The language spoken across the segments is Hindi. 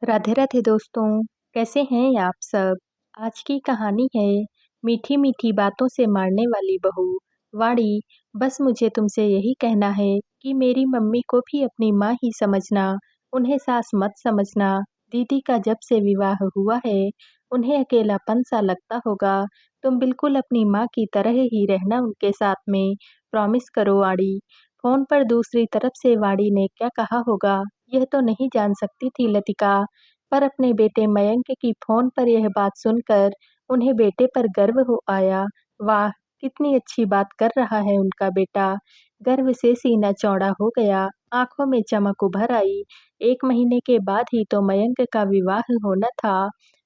राधे राधे दोस्तों, कैसे हैं आप सब? आज की कहानी है मीठी मीठी बातों से मारने वाली बहू। वाड़ी, बस मुझे तुमसे यही कहना है कि मेरी मम्मी को भी अपनी माँ ही समझना, उन्हें सास मत समझना। दीदी का जब से विवाह हुआ है, उन्हें अकेलापन सा लगता होगा। तुम बिल्कुल अपनी माँ की तरह ही रहना उनके साथ में, प्रॉमिस करो वाड़ी। फोन पर दूसरी तरफ से वाड़ी ने क्या कहा होगा, यह तो नहीं जान सकती थी लतिका, पर अपने बेटे मयंक की फोन पर यह बात सुनकर उन्हें बेटे पर गर्व हो आया। वाह, कितनी अच्छी बात कर रहा है उनका बेटा। गर्व से सीना चौड़ा हो गया, आंखों में चमक उभर आई। 1 महीने के बाद ही तो मयंक का विवाह होना था।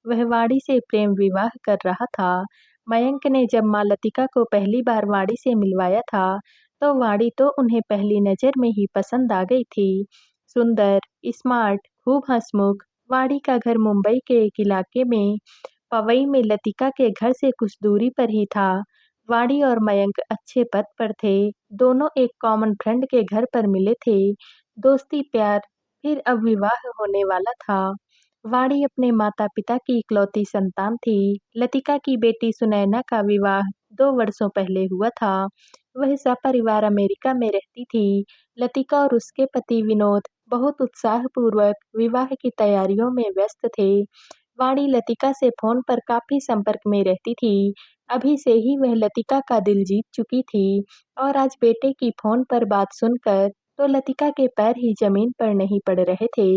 वह वाड़ी से प्रेम विवाह कर रहा था। मयंक ने जब माँ लतिका को पहली बार वाड़ी से मिलवाया था, तो वाड़ी तो उन्हें पहली नजर में ही पसंद आ गई थी। सुंदर, स्मार्ट, खूब हंसमुख। वाड़ी का घर मुंबई के एक इलाके में पवई में लतिका के घर से कुछ दूरी पर ही था। वाड़ी और मयंक अच्छे पद पर थे। दोनों एक कॉमन फ्रेंड के घर पर मिले थे। दोस्ती प्यार, फिर अब विवाह होने वाला था। वाड़ी अपने माता पिता की इकलौती संतान थी। लतिका की बेटी सुनैना का विवाह 2 वर्षों पहले हुआ था। वह सपरिवार अमेरिका में रहती थी। लतिका और उसके पति विनोद बहुत उत्साहपूर्वक विवाह की तैयारियों में व्यस्त थे। वाणी लतिका से फोन पर काफी संपर्क में रहती थी। अभी से ही वह लतिका का दिल जीत चुकी थी और आज बेटे की फोन पर बात सुनकर तो लतिका के पैर ही जमीन पर नहीं पड़ रहे थे।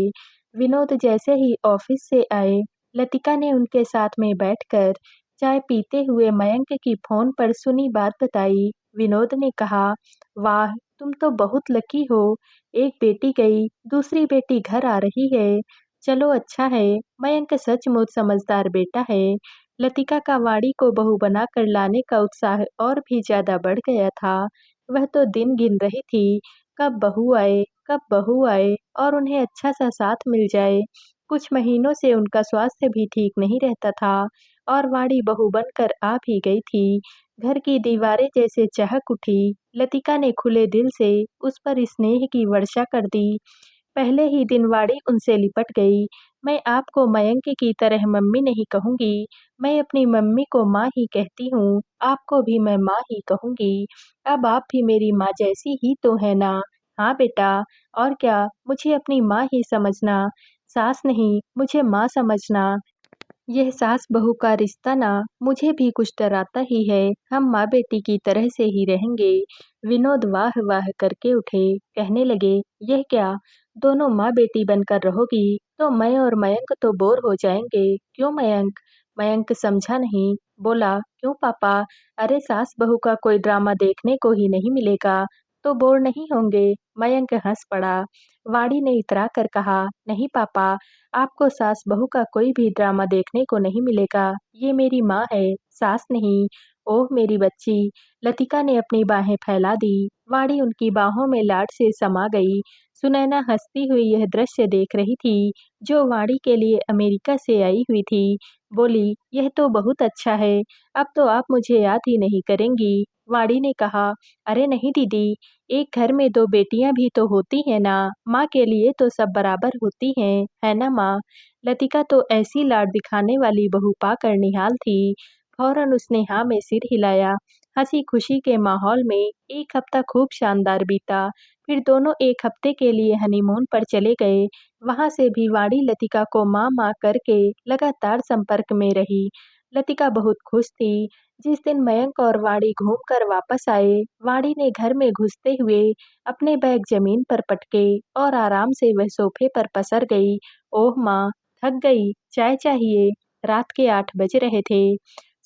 विनोद जैसे ही ऑफिस से आए, लतिका ने उनके साथ में बैठकर चाय पीते हुए मयंक की फोन पर सुनी बात बताई। विनोद ने कहा, वाह, तुम तो बहुत लकी हो। एक बेटी गई, दूसरी बेटी घर आ रही है। चलो अच्छा है, मयंक सचमुच समझदार बेटा है। लतिका का वाड़ी को बहू बनाकर लाने का उत्साह और भी ज्यादा बढ़ गया था। वह तो दिन गिन रही थी, कब बहू आए, कब बहू आए और उन्हें अच्छा सा साथ मिल जाए। कुछ महीनों से उनका स्वास्थ्य भी ठीक नहीं रहता था और वाड़ी बहू बनकर आ भी गई थी। घर की दीवारें जैसे चहक उठी। लतिका ने खुले दिल से उस पर स्नेह की वर्षा कर दी। पहले ही दिन वाड़ी उनसे लिपट गई। मैं आपको मयंक की तरह मम्मी नहीं कहूंगी, मैं अपनी मम्मी को माँ ही कहती हूँ, आपको भी मैं माँ ही कहूंगी। अब आप भी मेरी माँ जैसी ही तो है ना? हाँ बेटा, और क्या, मुझे अपनी माँ ही समझना, सास नहीं, मुझे माँ समझना। यह सास बहू का रिश्ता ना मुझे भी कुछ डराता ही है। हम माँ बेटी की तरह से ही रहेंगे। विनोद वाह वाह करके उठे, कहने लगे, यह क्या, दोनों माँ बेटी बनकर रहोगी तो मैं और मयंक तो बोर हो जाएंगे। क्यों मयंक? मयंक समझा नहीं, बोला, क्यों पापा? अरे सास बहू का कोई ड्रामा देखने को ही नहीं मिलेगा तो बोर नहीं होंगे। मयंक हंस पड़ा। वाड़ी ने इतरा कर कहा, नहीं पापा, आपको सास बहू का कोई भी ड्रामा देखने को नहीं मिलेगा। ये मेरी माँ है, सास नहीं। ओह मेरी बच्ची। लतिका ने अपनी बाहें फैला दी। वाड़ी उनकी बाहों में लाड से समा गई। सुनैना हंसती हुई यह दृश्य देख रही थी, जो वाड़ी के लिए अमेरिका से आई हुई थी। बोली, यह तो बहुत अच्छा है, अब तो आप मुझे याद ही नहीं करेंगी। वाड़ी ने कहा, अरे नहीं दीदी, एक घर में दो बेटियां भी तो होती है ना, माँ के लिए तो सब बराबर होती हैं, है ना माँ? लतिका तो ऐसी लाड दिखाने वाली बहू पाकर निहाल थी। फौरन उसने हाँ में सिर हिलाया। हंसी खुशी के माहौल में 1 हफ्ता खूब शानदार बीता। फिर दोनों 1 हफ्ते के लिए हनीमून पर चले गए। वहां से भी वाड़ी लतिका को माँ माँ करके लगातार संपर्क में रही। लतिका बहुत खुश थी। जिस दिन मयंक और वाड़ी घूमकर वापस आए, वाड़ी ने घर में घुसते हुए अपने बैग जमीन पर पटके और आराम से वह सोफे पर पसर गई। ओह माँ, थक गई, चाय चाहिए। रात के 8 बज रहे थे।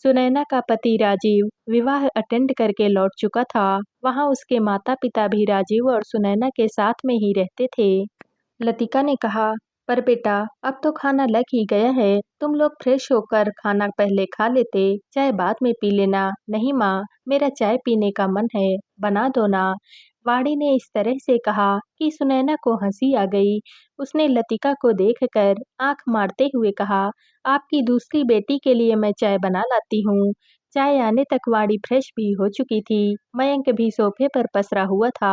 सुनैना का पति राजीव विवाह अटेंड करके लौट चुका था। वहां उसके माता पिता भी राजीव और सुनैना के साथ में ही रहते थे। लतिका ने कहा, पर बेटा, अब तो खाना लग ही गया है, तुम लोग फ्रेश होकर खाना पहले खा लेते, चाय बाद में पी लेना। नहीं माँ, मेरा चाय पीने का मन है, बना दो ना। वाड़ी ने इस तरह से कहा कि सुनैना को हंसी आ गई। उसने लतिका को देखकर आंख मारते हुए कहा, आपकी दूसरी बेटी के लिए मैं चाय बना लाती हूँ। चाय आने तक वाड़ी फ्रेश भी हो चुकी थी। मयंक भी सोफे पर पसरा हुआ था।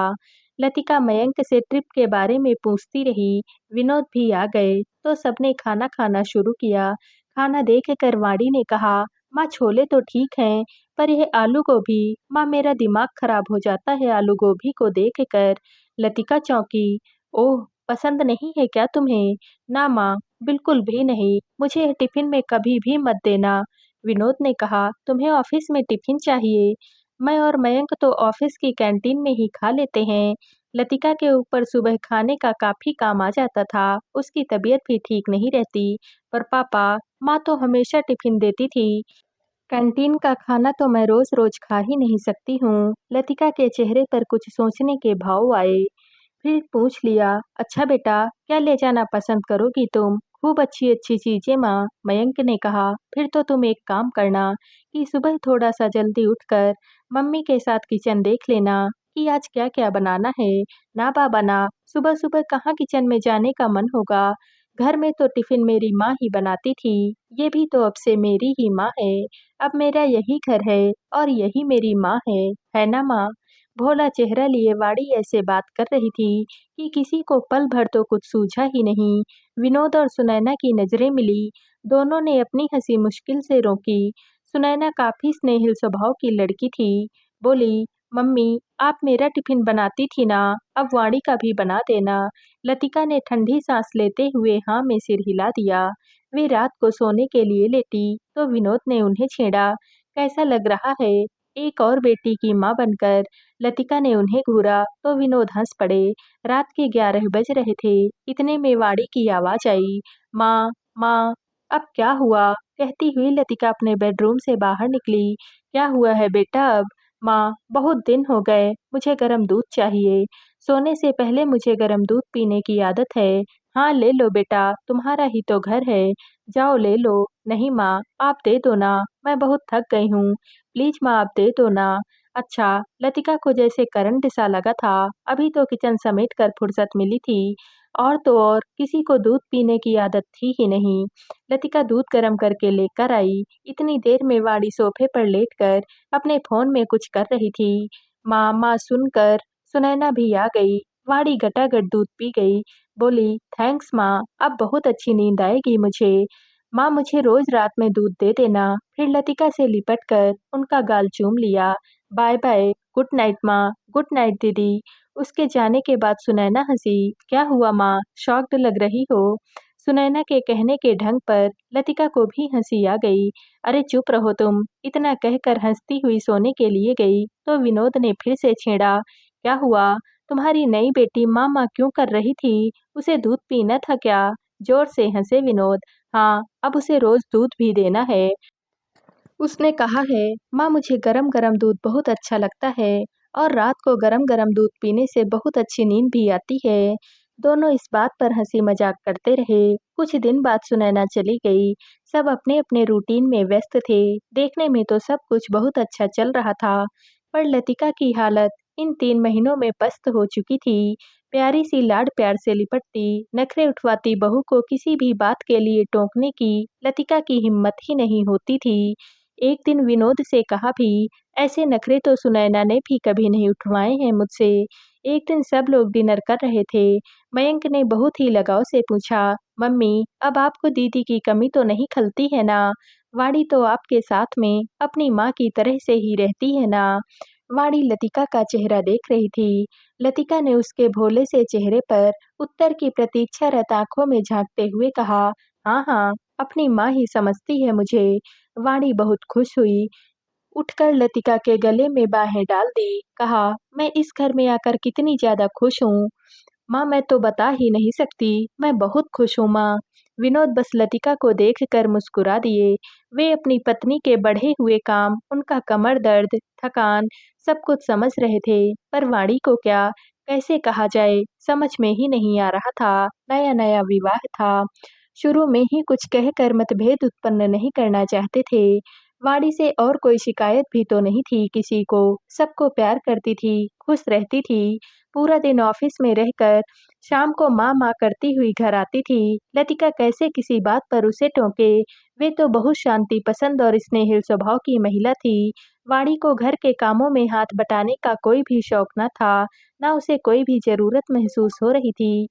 लतिका मयंक से ट्रिप के बारे में पूछती रही। विनोद भी आ गए तो सबने खाना खाना शुरू किया। खाना देखकर वाणी ने कहा, माँ छोले तो ठीक हैं, पर यह आलू गोभी, माँ मेरा दिमाग खराब हो जाता है आलू गोभी को देखकर। लतिका चौंकी। ओह, पसंद नहीं है क्या तुम्हें? ना माँ, बिल्कुल भी नहीं, मुझे यह टिफिन में कभी भी मत देना। विनोद ने कहा, तुम्हें ऑफिस में टिफिन चाहिए? मैं और मयंक तो ऑफिस की कैंटीन में ही खा लेते हैं। लतिका के ऊपर सुबह खाने का काफी काम आ जाता था, उसकी तबीयत भी ठीक नहीं रहती। पर पापा, माँ तो हमेशा टिफिन देती थी। कैंटीन का खाना तो मैं रोज रोज खा ही नहीं सकती हूँ। लतिका के चेहरे पर कुछ सोचने के भाव आए। फिर पूछ लिया, अच्छा बेटा, क्या ले जाना पसंद करोगी तुम? खूब अच्छी अच्छी चीजें माँ, मयंक ने कहा। फिर तो तुम एक काम करना कि सुबह थोड़ा सा जल्दी उठकर मम्मी के साथ किचन देख लेना कि आज क्या क्या बनाना है। ना बाबा ना, सुबह सुबह कहाँ किचन में जाने का मन होगा। घर में तो टिफिन मेरी माँ ही बनाती थी, ये भी तो अब से मेरी ही माँ है। अब मेरा यही घर है और यही मेरी माँ है ना माँ? भोला चेहरा लिए वाड़ी ऐसे बात कर रही थी कि किसी को पल भर तो कुछ सूझा ही नहीं। विनोद और सुनैना की नजरें मिली। दोनों ने अपनी हंसी मुश्किल से रोकी। सुनैना काफी स्नेहिल स्वभाव की लड़की थी। बोली, मम्मी, आप मेरा टिफिन बनाती थी ना, अब वाणी का भी बना देना। लतिका ने ठंडी सांस लेते हुए हाँ में सिर हिला दिया। वे रात को सोने के लिए लेटी तो विनोद ने उन्हें छेड़ा। कैसा लग रहा है एक और बेटी की माँ बनकर? लतिका ने उन्हें घूरा तो विनोद हंस पड़े। रात के 11 बज रहे थे। इतने में वाड़ी की आवाज आई, माँ, माँ, अब क्या हुआ? कहती हुई लतिका अपने बेडरूम से बाहर निकली। क्या हुआ है बेटा अब? माँ, बहुत दिन हो गए, मुझे गर्म दूध चाहिए। सोने से पहले मुझे गर्म दूध पीने की आदत है। हाँ ले लो बेटा, तुम्हारा ही तो घर है, जाओ ले लो। नहीं माँ, आप दे दो ना, मैं बहुत थक गई हूँ, प्लीज माँ आप दे दो ना। अच्छा, लतिका को जैसे करंट सा लगा था। अभी तो किचन समेट कर फुर्सत मिली थी, और तो और किसी को दूध पीने की आदत थी ही नहीं। लतिका दूध गर्म करके लेकर आई। इतनी देर में वाड़ी सोफे पर लेटकर अपने फोन में कुछ कर रही थी। माँ माँ सुनकर सुनैना भी आ गई। वाड़ी गटागट दूध पी गई। बोली, थैंक्स माँ, अब बहुत अच्छी नींद आएगी मुझे। माँ मुझे रोज रात में दूध दे देना। फिर लतिका से लिपट कर उनका गाल चूम लिया। बाय बाय, गुड नाइट माँ, गुड नाइट दीदी। उसके जाने के बाद सुनैना हंसी। क्या हुआ माँ, शॉक्ड लग रही हो? सुनैना के कहने के ढंग पर लतिका को भी हंसी आ गई। अरे चुप रहो तुम, इतना कहकर हंसती हुई सोने के लिए गई तो विनोद ने फिर से छेड़ा। क्या हुआ? तुम्हारी नई बेटी माँ माँ क्यों कर रही थी? उसे दूध पीना था क्या? जोर से हंसे विनोद। हाँ, अब उसे रोज दूध भी देना है। उसने कहा है, माँ मुझे गरम गरम दूध बहुत अच्छा लगता है, और रात को गरम गरम दूध पीने से बहुत अच्छी नींद भी आती है। दोनों इस बात पर हंसी मजाक करते रहे। कुछ दिन बाद सुनैना चली गई। सब अपने अपने रूटीन में व्यस्त थे। देखने में तो सब कुछ बहुत अच्छा चल रहा था, पर लतिका की हालत इन 3 महीनों में पस्त हो चुकी थी। प्यारी सी लाड प्यार से लिपटती, नखरे उठवाती बहू को किसी भी बात के लिए टोकने की लतिका की हिम्मत ही नहीं होती थी। एक दिन विनोद से कहा भी, ऐसे नखरे तो सुनैना ने भी कभी नहीं उठवाए हैं मुझसे। एक दिन सब लोग डिनर कर रहे थे। मयंक ने बहुत ही लगाव से पूछा, मम्मी, अब आपको दीदी की कमी तो नहीं खलती है ना? वाड़ी तो आपके साथ में अपनी माँ की तरह से ही रहती है ना? वाड़ी लतिका का चेहरा देख रही थी। लतिका ने उसके भोले से चेहरे पर उत्तर की प्रतीक्षारत आंखों में झांकते हुए कहा, हाँ हाँ, अपनी माँ ही समझती है मुझे। वाणी बहुत खुश हुई। उठकर लतिका के गले में बाहें डाल दी। कहा, मैं इस घर में आकर कितनी ज्यादा खुश हूँ। माँ मैं तो बता ही नहीं सकती, मैं बहुत खुश हूँ माँ। विनोद बस लतिका को देखकर मुस्कुरा दिए। वे अपनी पत्नी के बढ़े हुए काम, उनका कमर दर्द, थकान, सब कुछ समझ रहे थे, पर वाणी को क्या, कैसे कहा जाए, समझ में ही नहीं आ रहा था। नया नया विवाह था। शुरू में ही कुछ कहकर मतभेद उत्पन्न नहीं करना चाहते थे। वाड़ी से और कोई शिकायत भी तो नहीं थी किसी को, सबको प्यार करती थी, खुश रहती थी। पूरा दिन ऑफिस में रहकर शाम को माँ माँ करती हुई घर आती थी। लतिका कैसे किसी बात पर उसे टोके, वे तो बहुत शांति पसंद और स्नेहिल स्वभाव की महिला थी। वाणी को घर के कामों में हाथ बटाने का कोई भी शौक न था, न उसे कोई भी जरूरत महसूस हो रही थी।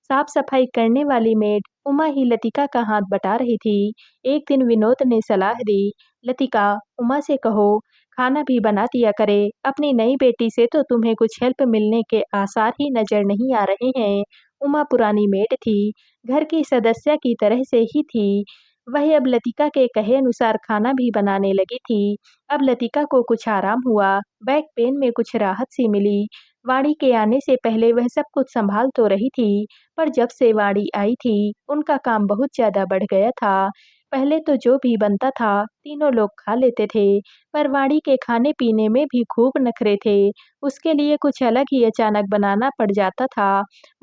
साफ सफाई करने वाली मेड उमा ही लतिका का हाथ बटा रही थी। एक दिन विनोद ने सलाह दी, लतिका, उमा से कहो खाना भी बना दिया करे। अपनी नई बेटी से तो तुम्हें कुछ हेल्प मिलने के आसार ही नजर नहीं आ रहे हैं। उमा पुरानी मेड थी, घर की सदस्य की तरह से ही थी। वह अब लतिका के कहे अनुसार खाना भी बनाने लगी थी। अब लतिका को कुछ आराम हुआ, बैक पेन में कुछ राहत सी मिली। वाणी के आने से पहले वह सब कुछ संभाल तो रही थी, पर जब से वाणी आई थी, उनका काम बहुत ज्यादा बढ़ गया था। पहले तो जो भी बनता था, तीनों लोग खा लेते थे, पर वाणी के खाने पीने में भी खूब नखरे थे। उसके लिए कुछ अलग ही अचानक बनाना पड़ जाता था।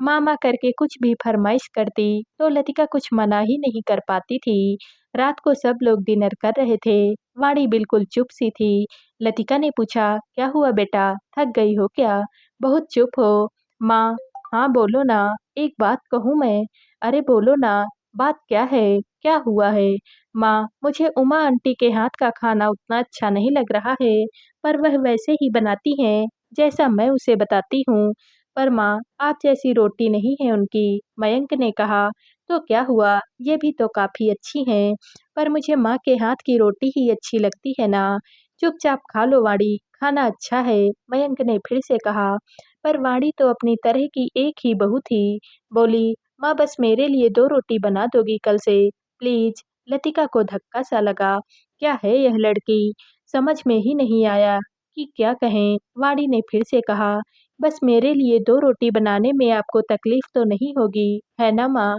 मामा करके कुछ भी फरमाइश करती, तो लतिका कुछ मना ही नहीं कर पाती थी। रात को सब लोग डिनर कर रहे थे, वाणी बिल्कुल चुप सी थी। लतिका ने पूछा, क्या हुआ बेटा, थक गई हो क्या? बहुत चुप हो। माँ, हाँ बोलो ना, एक बात कहूँ मैं? अरे बोलो ना, बात क्या है? क्या हुआ है? माँ, मुझे उमा आंटी के हाथ का खाना उतना अच्छा नहीं लग रहा है, पर वह वैसे ही बनाती हैं, जैसा मैं उसे बताती हूँ। पर माँ, आप जैसी रोटी नहीं है उनकी, मयंक ने कहा। तो क्या हुआ, ये भी तो काफी अच्छी हैं, पर मुझे माँ के हाथ की रोटी ही अच्छी लगती है ना। चुपचाप खा लो वाणी, खाना अच्छा है, मयंक ने फिर से कहा। पर वाणी तो अपनी तरह की एक ही बहू थी, बोली, माँ बस मेरे लिए 2 रोटी बना दोगी कल से, प्लीज। लतिका को धक्का सा लगा, क्या है यह लड़की, समझ में ही नहीं आया कि क्या कहें। वाणी ने फिर से कहा, बस मेरे लिए 2 रोटी बनाने में आपको तकलीफ तो नहीं होगी, है ना माँ?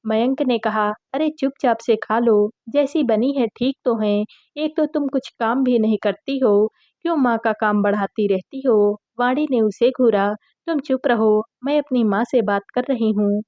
मयंक ने कहा, अरे चुपचाप से खा लो, जैसी बनी है ठीक तो है। एक तो तुम कुछ काम भी नहीं करती हो, क्यों माँ का काम बढ़ाती रहती हो? वाणी ने उसे घूरा, तुम चुप रहो, मैं अपनी माँ से बात कर रही हूँ।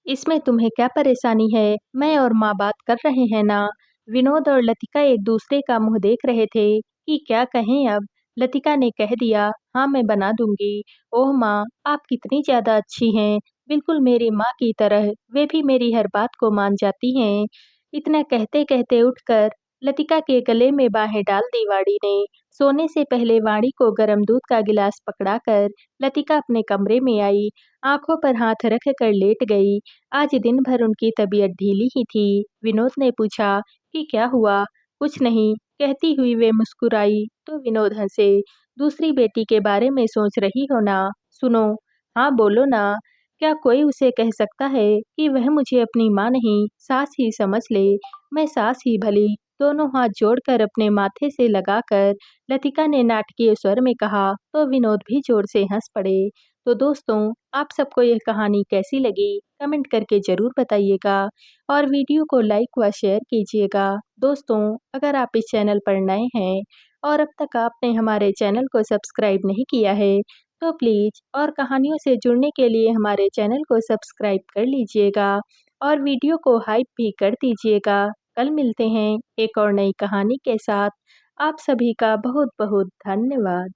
इसमें तुम्हें क्या परेशानी है? मैं और माँ बात कर रहे हैं ना। विनोद और लतिका एक दूसरे का मुंह देख रहे थे कि क्या कहें अब। लतिका ने कह दिया, हाँ मैं बना दूंगी। ओह माँ, आप कितनी ज्यादा अच्छी हैं, बिल्कुल मेरी माँ की तरह, वे भी मेरी हर बात को मान जाती हैं। इतना कहते कहते उठकर लतिका के गले में बाहें डाल दी वाणी ने। सोने से पहले वाणी को गर्म दूध का गिलास पकड़ाकर लतिका अपने कमरे में आई, आंखों पर हाथ रख कर लेट गई। आज दिन भर उनकी तबीयत ढीली ही थी। विनोद ने पूछा कि क्या हुआ? कुछ नहीं, कहती हुई वे मुस्कुराई तो विनोद हंसे। दूसरी बेटी के बारे में सोच रही हो ना? सुनो, हाँ बोलो ना। क्या कोई उसे कह सकता है कि वह मुझे अपनी माँ नहीं सास ही समझ ले? मैं सास ही भली। दोनों हाथ जोड़कर अपने माथे से लगाकर लतिका ने नाटकीय स्वर में कहा, तो विनोद भी जोर से हंस पड़े। तो दोस्तों, आप सबको यह कहानी कैसी लगी? कमेंट करके ज़रूर बताइएगा और वीडियो को लाइक व शेयर कीजिएगा। दोस्तों, अगर आप इस चैनल पर नए हैं और अब तक आपने हमारे चैनल को सब्सक्राइब नहीं किया है, तो प्लीज़ और कहानियों से जुड़ने के लिए हमारे चैनल को सब्सक्राइब कर लीजिएगा और वीडियो को हाइप भी कर दीजिएगा। कल मिलते हैं एक और नई कहानी के साथ। आप सभी का बहुत बहुत धन्यवाद।